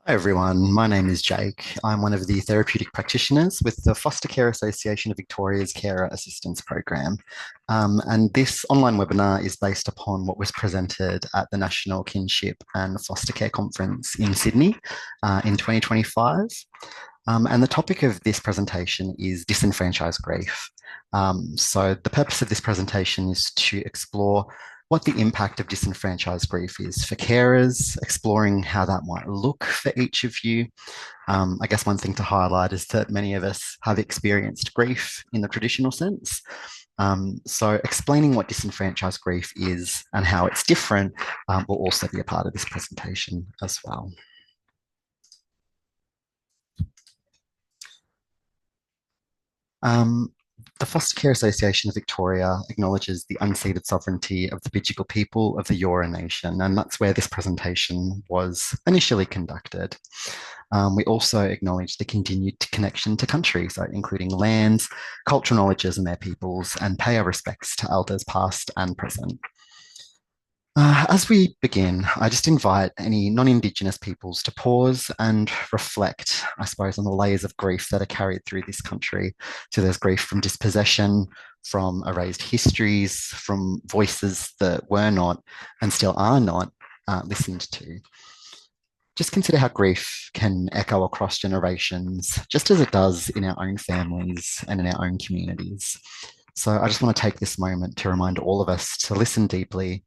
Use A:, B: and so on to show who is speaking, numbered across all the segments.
A: Hi everyone, my name is Jake. I'm one of the therapeutic practitioners with the Foster Care Association of Victoria's Carer Assistance Program. And this online webinar is based upon what was presented at the National Kinship and Foster Care Conference in Sydney in 2025. And the topic of this presentation is disenfranchised grief. So the purpose of this presentation is to explore what the impact of disenfranchised grief is for carers, exploring how that might look for each of you. I guess one thing to highlight is that many of us have experienced grief in the traditional sense. So explaining what disenfranchised grief is and how it's different will also be a part of this presentation as well. Um, the Foster Care Association of Victoria acknowledges the unceded sovereignty of the Bidjigal people of the Eora Nation, and that's where this presentation was initially conducted. We also acknowledge the continued connection to country, so including lands, cultural knowledges and their peoples, and pay our respects to elders past and present. As we begin, I just invite any non-Indigenous peoples to pause and reflect, I suppose, on the layers of grief that are carried through this country. So there's grief from dispossession, from erased histories, from voices that were not and still are not listened to. Just consider how grief can echo across generations, just as it does in our own families and in our own communities. So I just want to take this moment to remind all of us to listen deeply,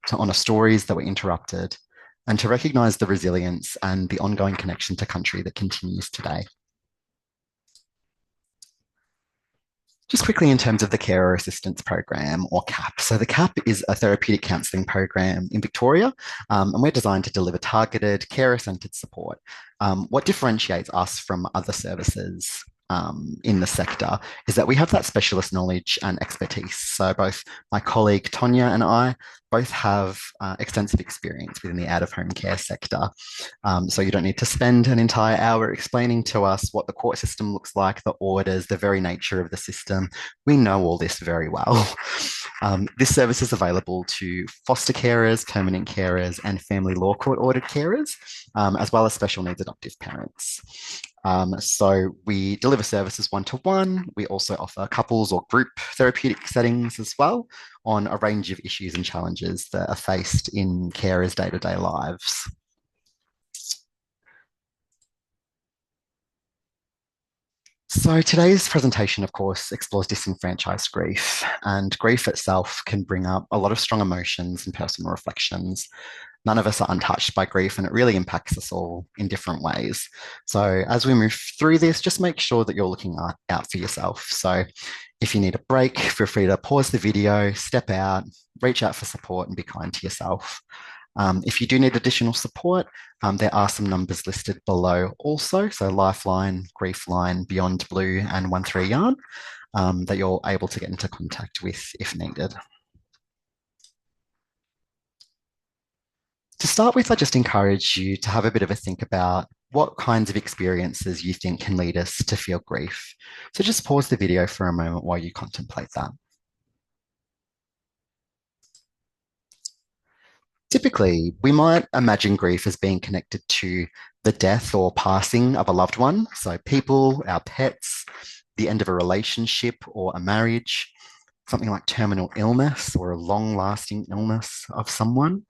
A: to honour stories that were interrupted, and to recognise the resilience and the ongoing connection to country that continues today. Just quickly in terms of the Carer Assistance Program, or CAP. So the CAP is a therapeutic counselling program in Victoria, and we're designed to deliver targeted, carer-centred support. What differentiates us from other services in the sector is that we have that specialist knowledge and expertise. So both my colleague Tonya and I both have extensive experience within the out-of-home care sector. So you don't need to spend an entire hour explaining to us what the court system looks like, the orders, the very nature of the system. We know all this very well. This service is available to foster carers, permanent carers, and family law court ordered carers, as well as special needs adoptive parents. So we deliver services one-to-one. We also offer couples or group therapeutic settings as well on a range of issues and challenges that are faced in carers' day-to-day lives. So today's presentation, of course, explores disenfranchised grief, and grief itself can bring up a lot of strong emotions and personal reflections. None of us are untouched by grief, and it really impacts us all in different ways. So as we move through this, just make sure that you're looking out for yourself. So if you need a break, feel free to pause the video, step out, reach out for support, and be kind to yourself. If you do need additional support, there are some numbers listed below also. So Lifeline, Grief Line, Beyond Blue, and 13Yarn that you're able to get into contact with if needed. To start with, I just encourage you to have a bit of a think about what kinds of experiences you think can lead us to feel grief. So just pause the video for a moment while you contemplate that. Typically, we might imagine grief as being connected to the death or passing of a loved one. So people, our pets, the end of a relationship or a marriage, something like terminal illness or a long-lasting illness of someone,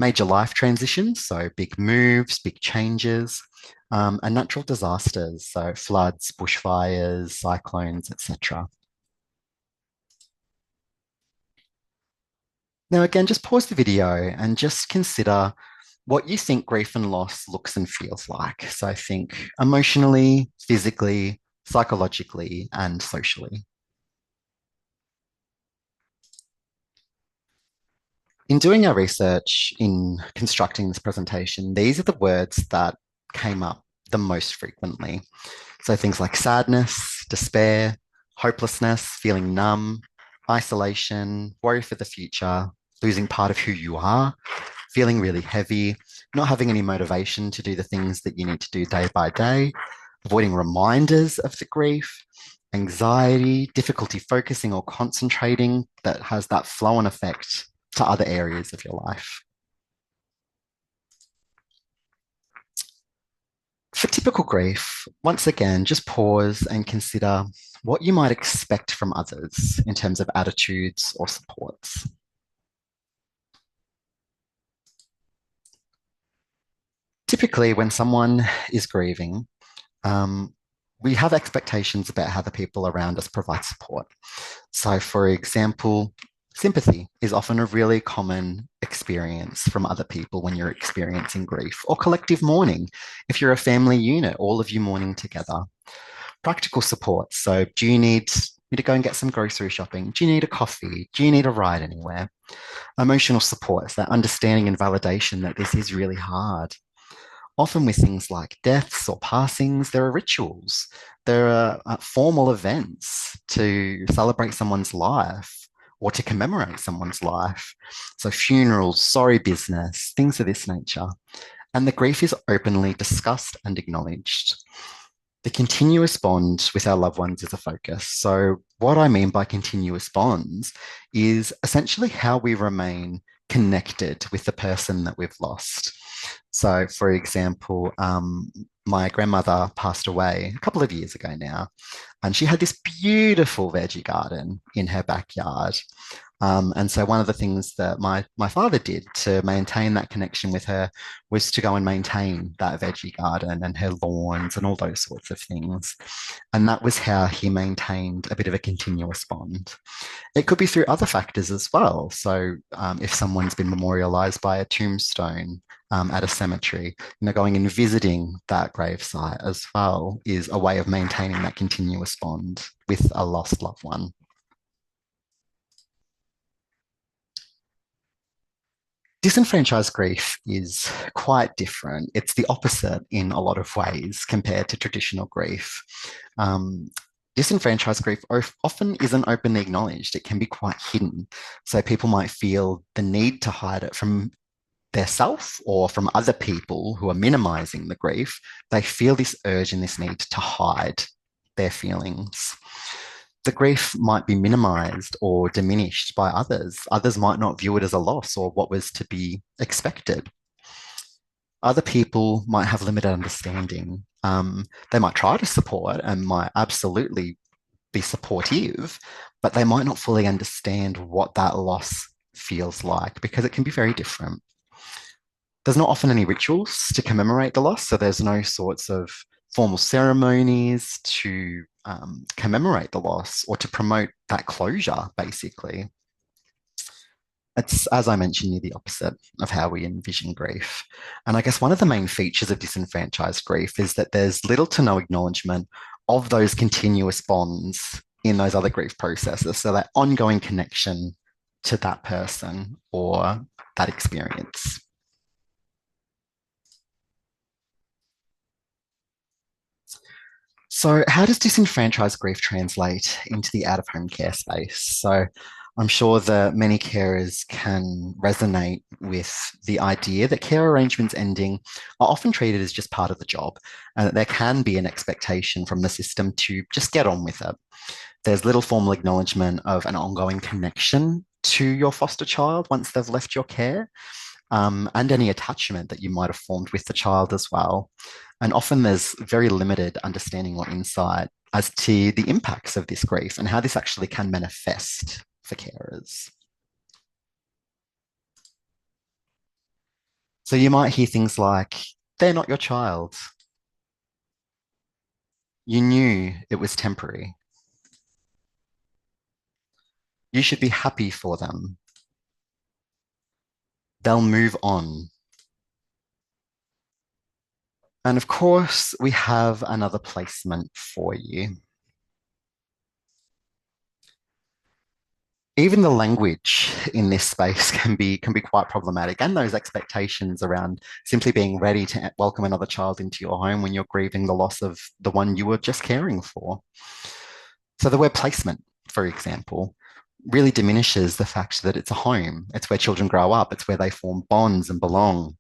A: major life transitions, so big moves, big changes, and natural disasters, so floods, bushfires, cyclones, etc. Now, again, just pause the video and just consider what you think grief and loss looks and feels like. So think emotionally, physically, psychologically, and socially. In doing our research in constructing this presentation, these are the words that came up the most frequently. So things like sadness, despair, hopelessness, feeling numb, isolation, worry for the future, losing part of who you are, feeling really heavy, not having any motivation to do the things that you need to do day by day, avoiding reminders of the grief, anxiety, difficulty focusing or concentrating that has that flow on effect to other areas of your life. typical grief, once again, just pause and consider what you might expect from others in terms of attitudes or supports. Typically, when someone is grieving, um, we have expectations about how the people around us provide support. So, for example, sympathy is often a really common experience from other people when you're experiencing grief, or collective mourning. If you're a family unit, all of you mourning together. Practical support. So, do you need me to go and get some grocery shopping? Do you need a coffee? Do you need a ride anywhere? Emotional support is that understanding and validation that this is really hard. Often with things like deaths or passings, there are rituals. There are formal events to celebrate someone's life or to commemorate someone's life. So funerals, sorry business, things of this nature. And the grief is openly discussed and acknowledged. The continuous bond with our loved ones is a focus. So, what I mean by continuous bonds is essentially how we remain connected with the person that we've lost. So, for example, my grandmother passed away a couple of years ago now, and she had this beautiful veggie garden in her backyard. And so one of the things that my father did to maintain that connection with her was to go and maintain that veggie garden and her lawns and all those sorts of things. And that was how he maintained a bit of a continuous bond. It could be through other factors as well. So if someone's been memorialized by a tombstone at a cemetery, going and visiting that gravesite as well is a way of maintaining that continuous bond with a lost loved one. Disenfranchised grief is quite different. It's the opposite in a lot of ways compared to traditional grief. Um, Disenfranchised grief often isn't openly acknowledged. It can be quite hidden. So people might feel the need to hide it from their self or from other people who are minimizing the grief. They feel this urge and this need to hide their feelings. The grief might be minimized or diminished by others. Others might not view it as a loss or what was to be expected. Other people might have limited understanding. They might try to support and might absolutely be supportive, but they might not fully understand what that loss feels like because it can be very different. There's not often any rituals to commemorate the loss, so there's no sorts of formal ceremonies to commemorate the loss or to promote that closure, basically. It's, as I mentioned, the opposite of how we envision grief. And I guess one of the main features of disenfranchised grief is that there's little to no acknowledgement of those continuous bonds in those other grief processes. So that ongoing connection to that person or that experience. So, how does disenfranchised grief translate into the out of home care space? So, I'm sure that many carers can resonate with the idea that care arrangements ending are often treated as just part of the job and that there can be an expectation from the system to just get on with it. There's little formal acknowledgement of an ongoing connection to your foster child once they've left your care, and any attachment that you might have formed with the child as well. And often there's very limited understanding or insight as to the impacts of this grief and how this actually can manifest for carers. So you might hear things like, they're not your child. You knew it was temporary. You should be happy for them. They'll move on. And of course, we have another placement for you. Even the language in this space can be quite problematic, and those expectations around simply being ready to welcome another child into your home when you're grieving the loss of the one you were just caring for. So the word placement, for example, really diminishes the fact that it's a home. It's where children grow up. It's where they form bonds and belong.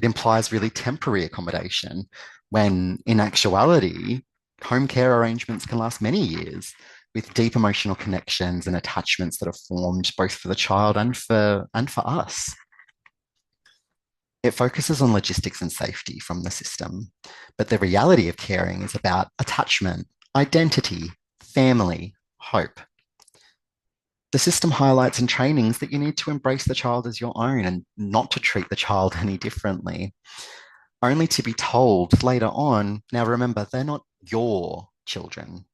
A: It implies really temporary accommodation, when in actuality, home care arrangements can last many years with deep emotional connections and attachments that are formed both for the child and for us. It focuses on logistics and safety from the system, but the reality of caring is about attachment, identity, family, hope. The system highlights in trainings that you need to embrace the child as your own and not to treat the child any differently, only to be told later on, now remember, they're not your children.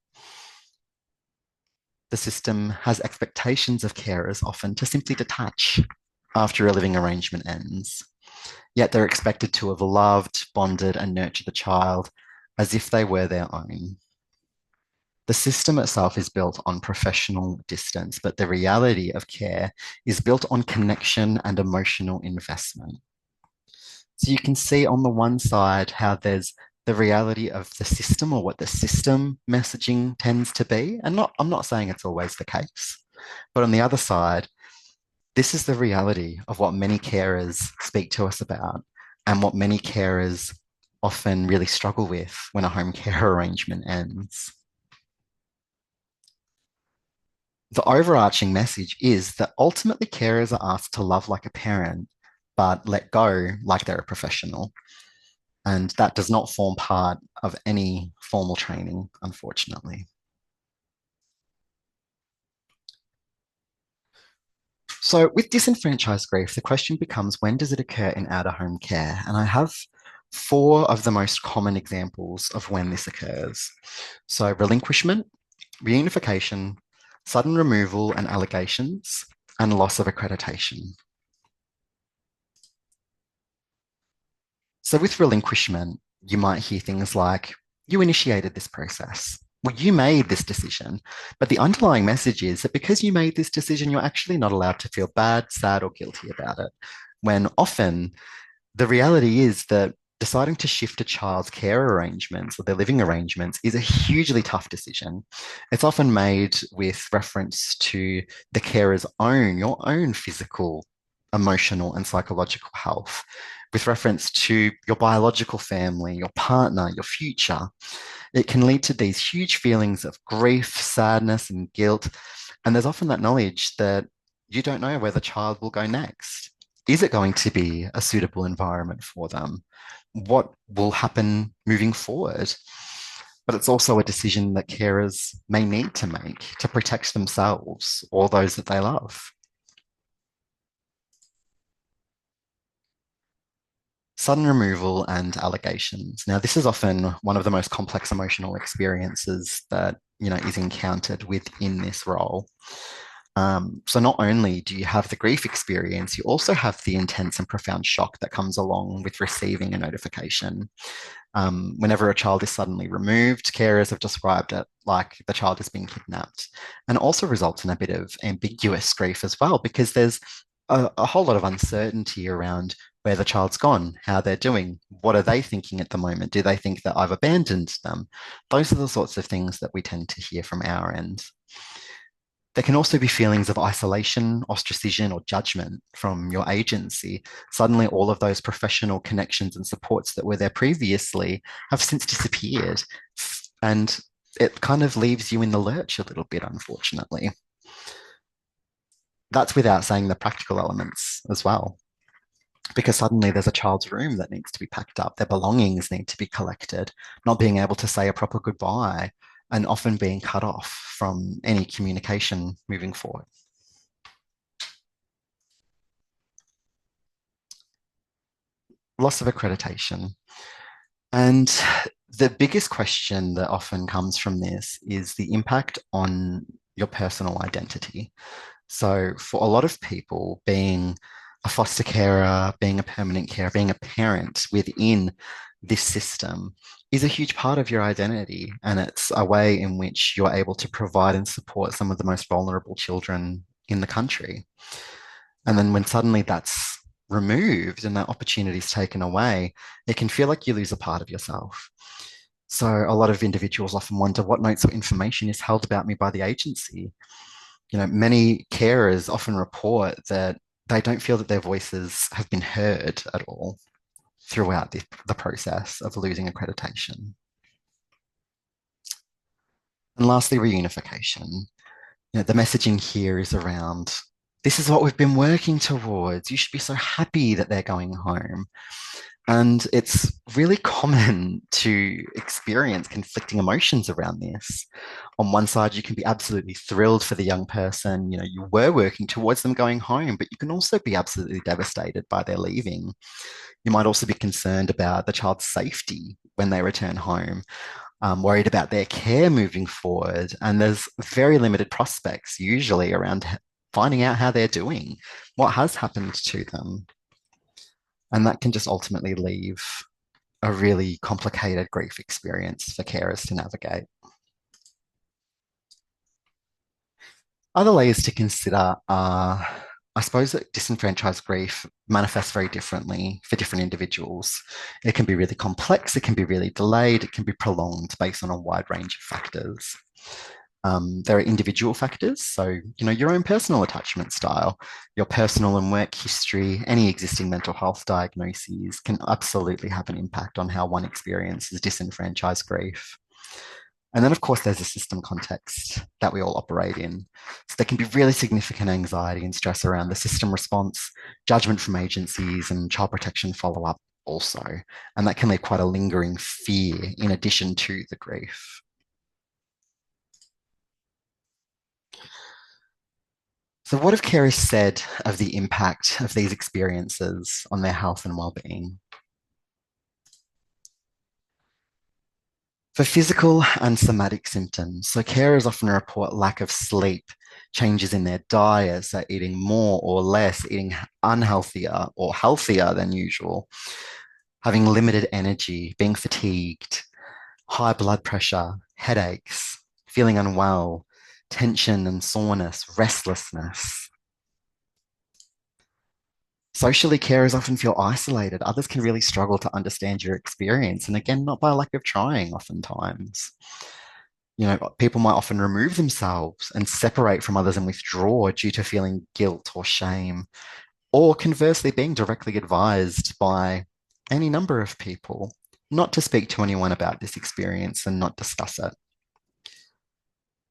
A: The system has expectations of carers often to simply detach after a living arrangement ends. Yet they're expected to have loved, bonded, and nurtured the child as if they were their own. The system itself is built on professional distance, but the reality of care is built on connection and emotional investment. So you can see on the one side how there's the reality of the system or what the system messaging tends to be. And I'm not saying it's always the case, but on the other side, this is the reality of what many carers speak to us about and what many carers often really struggle with when a home care arrangement ends. The overarching message is that ultimately carers are asked to love like a parent, but let go like they're a professional. And that does not form part of any formal training, unfortunately. So, with disenfranchised grief, the question becomes when does it occur in out of home care? And I have four of the most common examples of when this occurs. So, relinquishment, reunification, sudden removal and allegations, and loss of accreditation. So, with relinquishment, you might hear things like, you initiated this process. Well, you made this decision. But the underlying message is that because you made this decision, you're actually not allowed to feel bad, sad, or guilty about it. When often the reality is that deciding to shift a child's care arrangements or their living arrangements is a hugely tough decision. It's often made with reference to the carer's own, your own physical, emotional, and psychological health, with reference to your biological family, your partner, your future. It can lead to these huge feelings of grief, sadness, and guilt. And there's often that knowledge that you don't know where the child will go next. Is it going to be a suitable environment for them? What will happen moving forward? But it's also a decision that carers may need to make to protect themselves or those that they love. Sudden removal and allegations. Now, this is often one of the most complex emotional experiences that is encountered within this role. So not only do you have the grief experience, you also have the intense and profound shock that comes along with receiving a notification. Whenever a child is suddenly removed, carers have described it like the child has been kidnapped, and it also results in a bit of ambiguous grief as well, because there's a whole lot of uncertainty around where the child's gone, how they're doing, what are they thinking at the moment? Do they think that I've abandoned them? Those are the sorts of things that we tend to hear from our end. There can also be feelings of isolation, ostracism, or judgment from your agency. Suddenly, all of those professional connections and supports that were there previously have since disappeared. And it kind of leaves you in the lurch a little bit, unfortunately. That's without saying the practical elements as well, because suddenly there's a child's room that needs to be packed up, their belongings need to be collected, not being able to say a proper goodbye, and often being cut off from any communication moving forward. Loss of accreditation. And the biggest question that often comes from this is the impact on your personal identity. So, for a lot of people, being a foster carer, being a permanent carer, being a parent within this system is a huge part of your identity. And it's a way in which you're able to provide and support some of the most vulnerable children in the country. And then when suddenly that's removed and that opportunity is taken away, it can feel like you lose a part of yourself. So a lot of individuals often wonder what notes or information is held about me by the agency. Many carers often report that they don't feel that their voices have been heard at all throughout the process of losing accreditation. And lastly, reunification. The messaging here is around This is what we've been working towards. You should be so happy that they're going home. And it's really common to experience conflicting emotions around this. On one side, you can be absolutely thrilled for the young person. You know, you were working towards them going home, but you can also be absolutely devastated by their leaving. You might also be concerned about the child's safety when they return home, worried about their care moving forward. And there's very limited prospects usually around finding out how they're doing, what has happened to them. And that can just ultimately leave a really complicated grief experience for carers to navigate. Other layers to consider are, I suppose, that disenfranchised grief manifests very differently for different individuals. It can be really complex, it can be really delayed, it can be prolonged based on a wide range of factors. There are individual factors, so your own personal attachment style, your personal and work history, any existing mental health diagnoses can absolutely have an impact on how one experiences disenfranchised grief. And then, of course, there's a system context that we all operate in. So there can be really significant anxiety and stress around the system response, judgment from agencies, and child protection follow up also. And that can leave quite a lingering fear in addition to the grief. So, what have carers said of the impact of these experiences on their health and well-being? For physical and somatic symptoms, so carers often report lack of sleep, changes in their diet, so eating more or less, eating unhealthier or healthier than usual, having limited energy, being fatigued, high blood pressure, headaches, feeling unwell, tension and soreness, restlessness. Socially, carers often feel isolated. Others can really struggle to understand your experience. And again, not by lack of trying, oftentimes. People might often remove themselves and separate from others and withdraw due to feeling guilt or shame, or conversely, being directly advised by any number of people not to speak to anyone about this experience and not discuss it.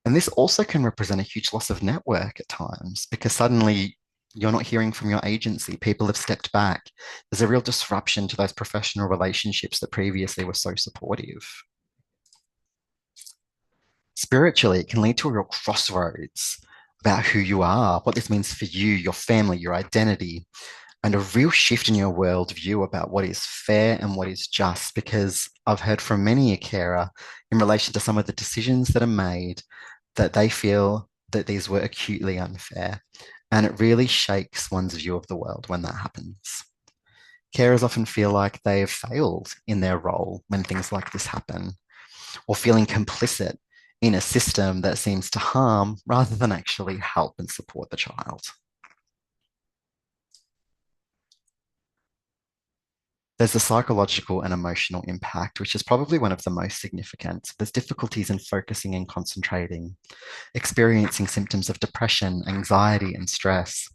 A: And this also can represent a huge loss of network at times because suddenly you're not hearing from your agency. People have stepped back. There's a real disruption to those professional relationships that previously were so supportive. Spiritually, it can lead to a real crossroads about who you are, what this means for you, your family, your identity, and a real shift in your worldview about what is fair and what is just. Because I've heard from many a carer in relation to some of the decisions that are made that they feel that these were acutely unfair. And it really shakes one's view of the world when that happens. Carers often feel like they have failed in their role when things like this happen, or feeling complicit in a system that seems to harm rather than actually help and support the child. There's the psychological and emotional impact, which is probably one of the most significant. There's difficulties in focusing and concentrating, experiencing symptoms of depression, anxiety, and stress,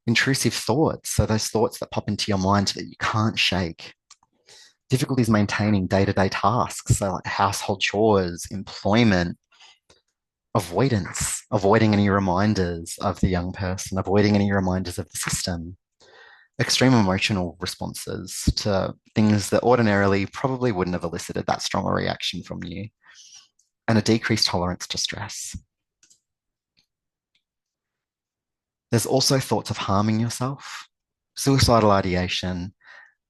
A: intrusive thoughts, so those thoughts that pop into your mind that you can't shake, difficulties maintaining day-to-day tasks, so like household chores, employment, avoidance, avoiding any reminders of the young person, avoiding any reminders of the system, extreme emotional responses to things that ordinarily probably wouldn't have elicited that strong a reaction from you, and a decreased tolerance to stress. There's also thoughts of harming yourself, suicidal ideation,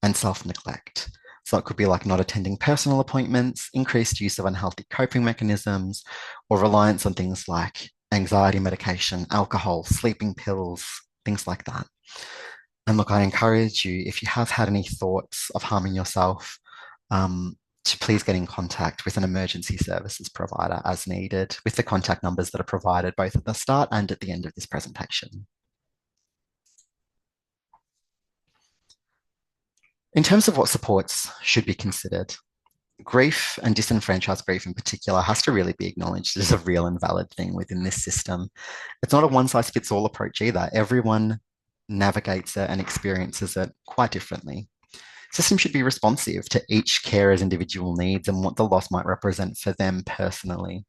A: and self neglect. So it could be like not attending personal appointments, increased use of unhealthy coping mechanisms, or reliance on things like anxiety medication, alcohol, sleeping pills, things like that. And look, I encourage you, if you have had any thoughts of harming yourself, to please get in contact with an emergency services provider as needed, with the contact numbers that are provided both at the start and at the end of this presentation. In terms of what supports should be considered, grief and disenfranchised grief in particular has to really be acknowledged as a real and valid thing within this system. It's not a one size fits all approach either. Everyone navigates it and experiences it quite differently. System should be responsive to each carer's individual needs and what the loss might represent for them personally.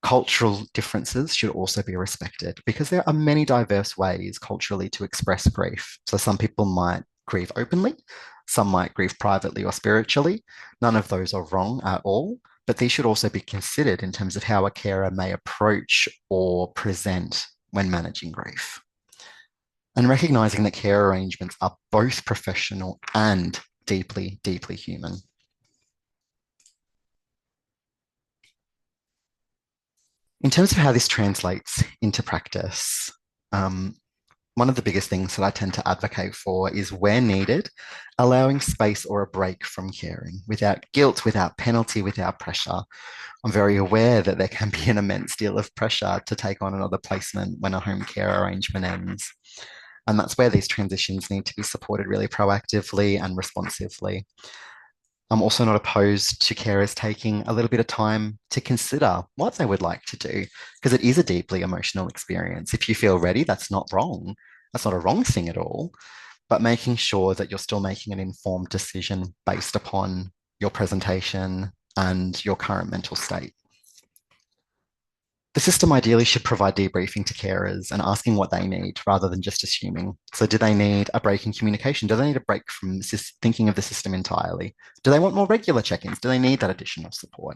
A: Cultural differences should also be respected because there are many diverse ways culturally to express grief. So some people might grieve openly, some might grieve privately or spiritually. None of those are wrong at all, but these should also be considered in terms of how a carer may approach or present when managing grief. And recognizing that care arrangements are both professional and deeply, deeply human. In terms of how this translates into practice, um, one of the biggest things that I tend to advocate for is where needed, allowing space or a break from caring without guilt, without penalty, without pressure. I'm very aware that there can be an immense deal of pressure to take on another placement when a home care arrangement ends. And that's where these transitions need to be supported really proactively and responsively. I'm also not opposed to carers taking a little bit of time to consider what they would like to do, because it is a deeply emotional experience. If you feel ready, that's not wrong. That's not a wrong thing at all, but making sure that you're still making an informed decision based upon your presentation and your current mental state. The system ideally should provide debriefing to carers and asking what they need rather than just assuming. So, do they need a break in communication? Do they need a break from thinking of the system entirely? Do they want more regular check ins? Do they need that additional support?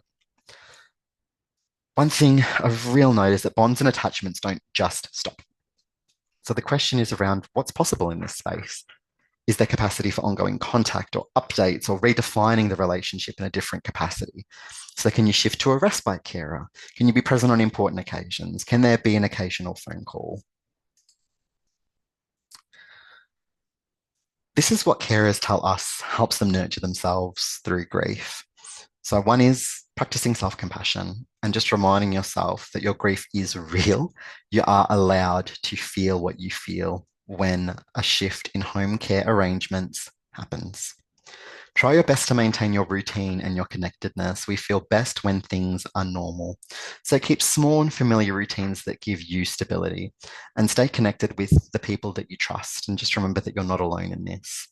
A: One thing of real note is that bonds and attachments don't just stop. So, the question is around what's possible in this space. Is there capacity for ongoing contact or updates or redefining the relationship in a different capacity? So, can you shift to a respite carer? Can you be present on important occasions? Can there be an occasional phone call? This is what carers tell us helps them nurture themselves through grief. So, one is practicing self compassion and just reminding yourself that your grief is real. You are allowed to feel what you feel when a shift in home care arrangements happens. Try your best to maintain your routine and your connectedness. We feel best when things are normal. So keep small and familiar routines that give you stability and stay connected with the people that you trust. And just remember that you're not alone in this.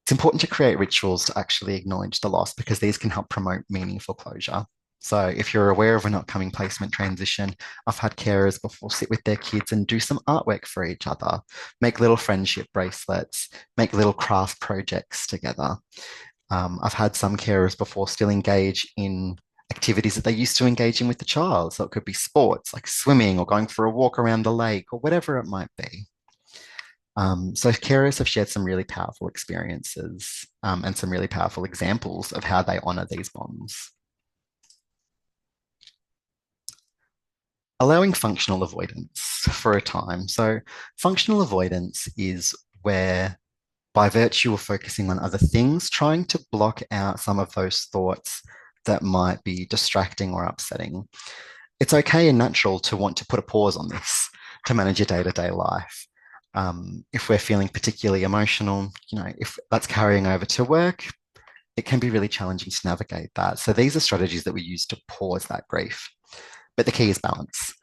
A: It's important to create rituals to actually acknowledge the loss because these can help promote meaningful closure. So, if you're aware of an upcoming placement transition, I've had carers before sit with their kids and do some artwork for each other, make little friendship bracelets, make little craft projects together. I've had some carers before still engage in activities that they used to engage in with the child. So, it could be sports like swimming or going for a walk around the lake or whatever it might be. So carers have shared some really powerful experiences and some really powerful examples of how they honor these bonds. Allowing functional avoidance for a time. So functional avoidance is where, by virtue of focusing on other things, trying to block out some of those thoughts that might be distracting or upsetting. It's okay and natural to want to put a pause on this to manage your day-to-day life. If we're feeling particularly emotional, if that's carrying over to work, it can be really challenging to navigate that. So these are strategies that we use to pause that grief. But the key is balance.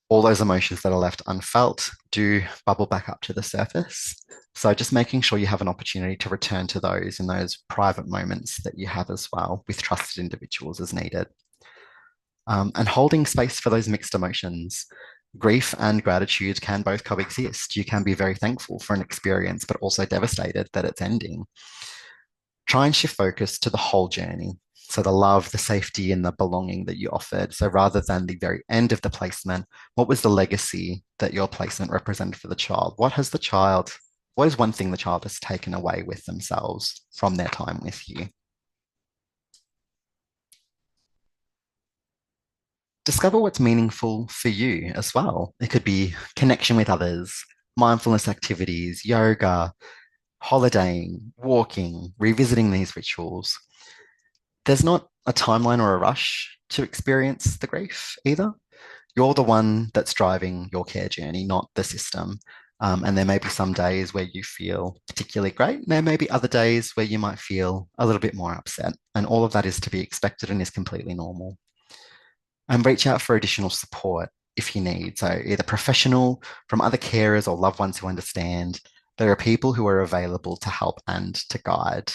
A: All those emotions that are left unfelt do bubble back up to the surface. So just making sure you have an opportunity to return to those in those private moments that you have as well with trusted individuals as needed. And holding space for those mixed emotions. Grief and gratitude can both coexist. You can be very thankful for an experience, but also devastated that it's ending. Try and shift focus to the whole journey. So, the love, the safety, and the belonging that you offered. So, rather than the very end of the placement, what was the legacy that your placement represented for the child? What is one thing the child has taken away with themselves from their time with you? Discover what's meaningful for you as well. It could be connection with others, mindfulness activities, yoga, holidaying, walking, revisiting these rituals. There's not a timeline or a rush to experience the grief either. You're the one that's driving your care journey, not the system. And there may be some days where you feel particularly great. There may be other days where you might feel a little bit more upset. And all of that is to be expected and is completely normal. And reach out for additional support if you need. So, either professional from other carers or loved ones who understand. There are people who are available to help and to guide.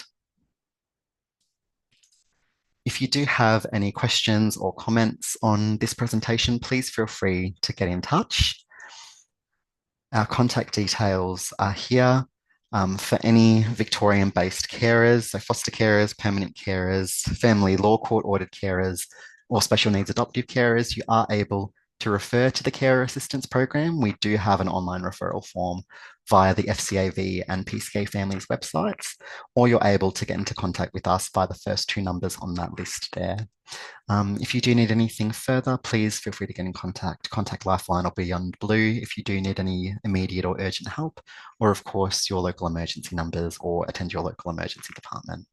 A: If you do have any questions or comments on this presentation, please feel free to get in touch. Our contact details are here for any Victorian-based carers, so foster carers, permanent carers, family law court ordered carers, or special needs adoptive carers. You are able to refer to the Carer Assistance Program. We do have an online referral form via the FCAV and PCA Families websites, or you're able to get into contact with us by the first two numbers on that list there. If you do need anything further, please feel free to get in contact. Contact Lifeline or Beyond Blue if you do need any immediate or urgent help, or of course your local emergency numbers or attend your local emergency department.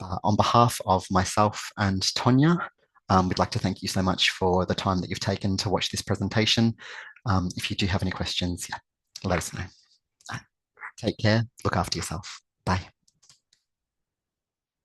A: On behalf of myself and Tonya, we'd like to thank you so much for the time that you've taken to watch this presentation. If you do have any questions, yeah, let us know. Take care, look after yourself. Bye.